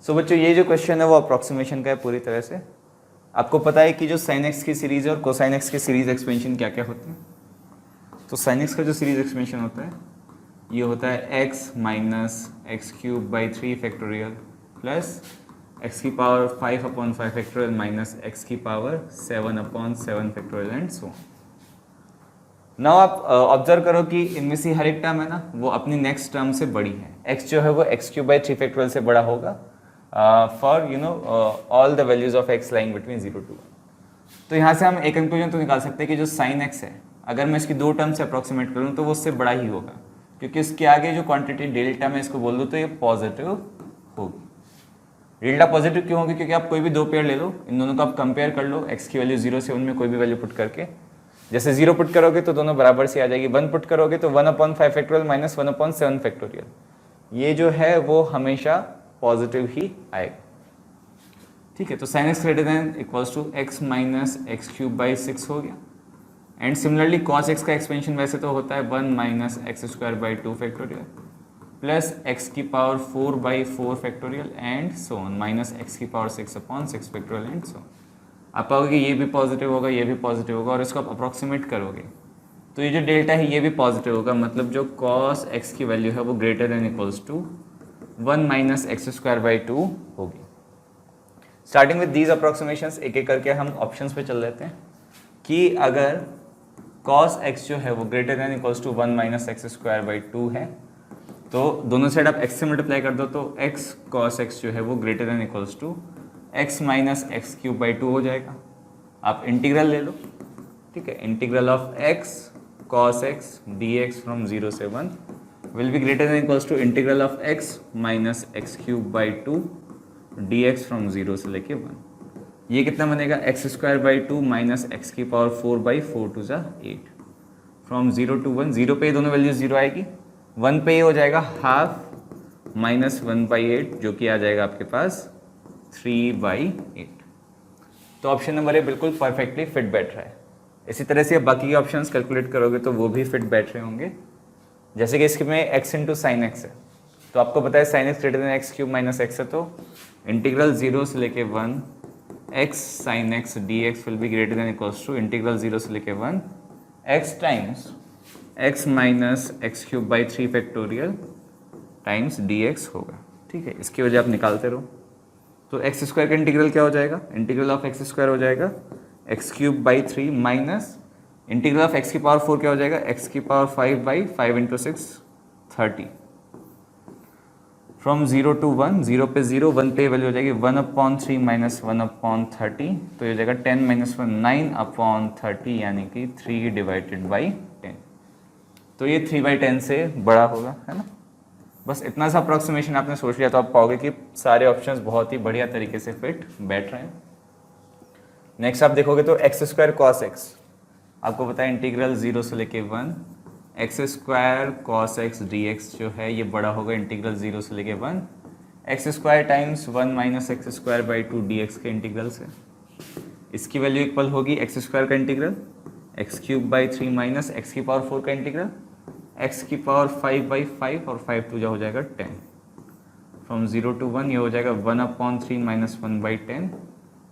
सो बच्चों ये जो क्वेश्चन है वो अप्रॉक्सीमेशन का है पूरी तरह से। आपको पता है कि जो साइन एक्स की सीरीज और कोसाइन एक्स की सीरीज एक्सपेंशन क्या क्या होते हैं। तो साइन एक्स का जो सीरीज एक्सपेंशन होता है ये होता है x minus x cube by 3 factorial plus x की पावर 5/5 फैक्टोरियल माइनस एक्स की power 7/7 factorial and so. Now आप ऑब्जर्व करो कि इनमें से हर एक टर्म है ना वो अपनी नेक्स्ट टर्म से बड़ी है। एक्स जो है वो एक्स क्यूब बाई 3 फैक्टोरियल से बड़ा होगा for you know all the values of x lying between 0 to 1। तो यहाँ से हम एक कंक्लूजन तो निकाल सकते हैं कि जो साइन एक्स है अगर मैं इसकी दो टर्म से अप्रॉक्सीमेट करूँ तो वो उससे बड़ा ही होगा, क्योंकि इसके आगे जो क्वांटिटी डेल्टा में इसको बोल दो तो ये पॉजिटिव होगी। डेल्टा पॉजिटिव क्यों होगी? क्योंकि आप कोई भी दो पेयर ले लो, इन दोनों को आप कंपेयर कर लो, एक्स की वैल्यू 0 से 1 में कोई भी वैल्यू पुट करके। जैसे 0 पुट करोगे तो दोनों बराबर से आ जाएगी, 1 पुट करोगे तो 1/5 फैक्टोरियल माइनस 1/7 फैक्टोरियल, ये जो है वो हमेशा पॉजिटिव ही आएगा। ठीक है, तो sine x greater than equals to x minus x cube by 6 हो गया। एंड सिमिलरली कॉस एक्स का एक्सपेंशन वैसे तो होता है 1 minus x square by 2 factorial plus x की power 4/4 factorial and so on minus x की पावर 6/6 फैक्टोरियल एंड सो। आप पाओगे ये भी पॉजिटिव होगा, ये भी पॉजिटिव होगा, और इसको आप अप्रॉक्सीमेट करोगे तो ये जो डेल्टा है ये भी पॉजिटिव होगा, मतलब जो कॉस एक्स की वैल्यू है वो greater than equals to 1 minus x square by 2 होगी। स्टार्टिंग विद दीज अप्रॉक्सीमेशंस एक एक करके हम ऑप्शंस पे चल लेते हैं कि अगर cos x जो है वो greater than equals to 1 minus x square by 2 है तो दोनों साइड आप x से मल्टीप्लाई कर दो तो x cos x जो है वो greater than equals to x minus x cube by 2 हो जाएगा। आप इंटीग्रल ले लो, ठीक है, integral of x cos x dx from 0 से 1 will be greater than equals to integral of x minus x cube by 2 dx from 0 से लेके 1। ये कितना बनेगा? X square by 2 minus x की पावर 4/4 टू ज़ा 8 फ्रॉम 0 to 1। 0 पे दोनों वैल्यू 0 आएगी, 1 पे ये हो जाएगा हाफ माइनस 1/8 जो कि आ जाएगा आपके पास 3/8। तो ऑप्शन नंबर ए बिल्कुल परफेक्टली फिट बैठ रहा है। इसी तरह से बाकी के ऑप्शंस कैलकुलेट करोगे तो वो भी फिट बैठ रहे होंगे। जैसे कि इसमें एक्स इंटू साइन एक्स है तो आपको पता है sign x greater then x cube minus x है, तो इंटीग्रल 0 से लेके 1 x sin x dx will be greater than equals to integral 0 से लेके 1 x times x minus x cube by 3 factorial times dx होगा। ठीक है, इसकी वजह आप निकालते रहो तो एक्स स्क्वायर का इंटीग्रल क्या हो जाएगा? इंटीग्रल ऑफ एक्स स्क्वायर हो जाएगा x cube by 3 minus integral of x की पावर 4 क्या हो जाएगा? एक्स की पावर 5/5 इंटू 6 30 फ्रॉम 0 to 1। 0 पे 0, 1 पे वैल्यू हो जाएगी 1/3 माइनस 1/30 तो ये हो जाएगा 10 माइनस 1 9/30 यानी कि 3/10। तो ये 3/10 से बड़ा होगा, है ना। बस इतना सा अप्रॉक्सीमेशन आपने सोच लिया तो आप पाओगे कि सारे ऑप्शंस बहुत ही बढ़िया तरीके से फिट बैठ रहे हैं। नेक्स्ट आप देखोगे तो एक्स स्क्वायर कॉस एक्स, आपको पता है इंटीग्रल 0 से लेके 1 x square cos x d x जो है ये बड़ा होगा इंटीग्रल 0 से लेके 1 x square times 1 minus x square by 2 D x के इंटीग्रल से। इसकी वैल्यू इक्वल होगी एक्स स्क्वायर का integral x cube by 3 minus x की पावर 4 का इंटीग्रल एक्स की पावर 5/5 और 5 2 हो जाएगा 10 फ्रॉम 0 to 1 ये हो जाएगा 1/3 माइनस 1/10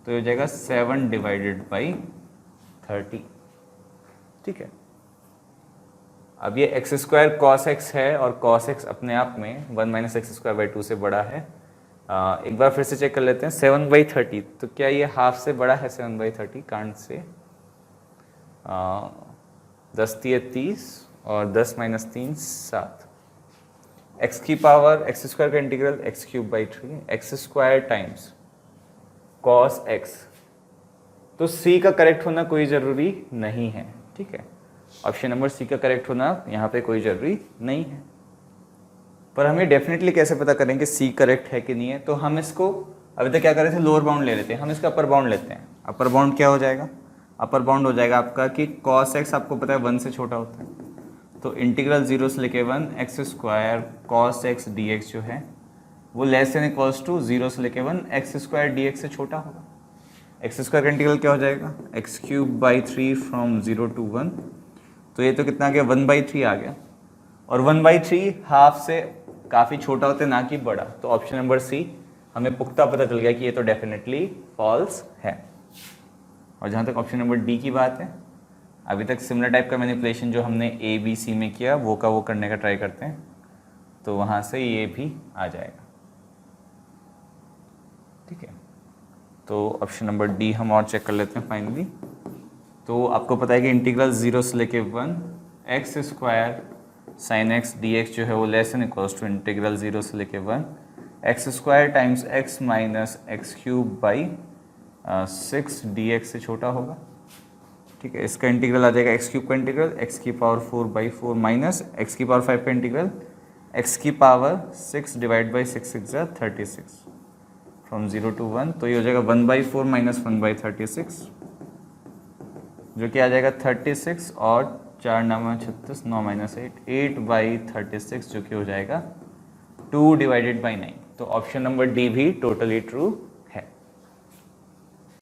तो ये हो जाएगा 7/30। ठीक है, अब ये एक्स स्क्वायर कॉस एक्स है और कॉस एक्स अपने आप में 1 माइनस एक्स स्क्वायर बाई 2 से बड़ा है। एक बार फिर से चेक कर लेते हैं 7/30 तो क्या ये हाफ से बड़ा है? 7/30 कांट से 10 × 30 और 10 माइनस 3 7 एक्स की पावर एक्स स्क्वायर का integral x cube by 3 x square times cos x. तो सी का करेक्ट होना कोई ज़रूरी नहीं है। ठीक है, ऑप्शन नंबर सी का करेक्ट होना यहाँ पे कोई ज़रूरी नहीं है, पर हम ये डेफिनेटली कैसे पता करें कि सी करेक्ट है कि नहीं है? तो हम इसको अभी तक क्या कर रहे थे, लोअर बाउंड ले लेते हैं, हम इसका अपर बाउंड लेते हैं। अपर बाउंड क्या हो जाएगा? अपर बाउंड हो जाएगा आपका कि कॉस एक्स आपको पता है 1 से छोटा होता है तो इंटीग्रल 0 से लेके 1 x square cos x d x जो है वो लेस देन इक्वल्स टू 0 से लेके 1 एक्स स्क्वायर डी एक्स से छोटा होगा। एक्स स्क्वायर का इंटीग्रल क्या हो जाएगा? X cube by 3 from 0 to 1 तो ये तो कितना आ गया? 1/3 आ गया, और 1/3 हाफ से काफ़ी छोटा होता है ना कि बड़ा, तो ऑप्शन नंबर सी हमें पुख्ता पता चल गया कि ये तो डेफिनेटली फॉल्स है। और जहाँ तक ऑप्शन नंबर डी की बात है, अभी तक सिमिलर टाइप का मैनिपुलेशन जो हमने ए बी सी में किया वो का वो करने का ट्राई करते हैं, तो वहाँ से ये भी आ जाएगा। ठीक है, तो ऑप्शन नंबर डी हम और चेक कर लेते हैं फाइनली। तो आपको पता है कि इंटीग्रल 0 से लेके 1 x square sine x d x जो है वो less than equals to integral 0 से लेके 1 x square times x minus x cube by 6 d x से छोटा होगा। ठीक है, इसका इंटीग्रल आ जाएगा एक्स क्यूब का इंटीग्रल एक्स की पावर 4/4 माइनस एक्स की पावर 5 का इंटीग्रल एक्स की power 6 divide by 6 6 36 from 0 to 1। तो ये हो जाएगा 1/4 माइनस 1/36 जो कि आ जाएगा 36 और 4 9 36 9 माइनस 8/36 जो कि हो जाएगा 2 डिवाइडेड बाई 9। तो ऑप्शन नंबर डी भी टोटली ट्रू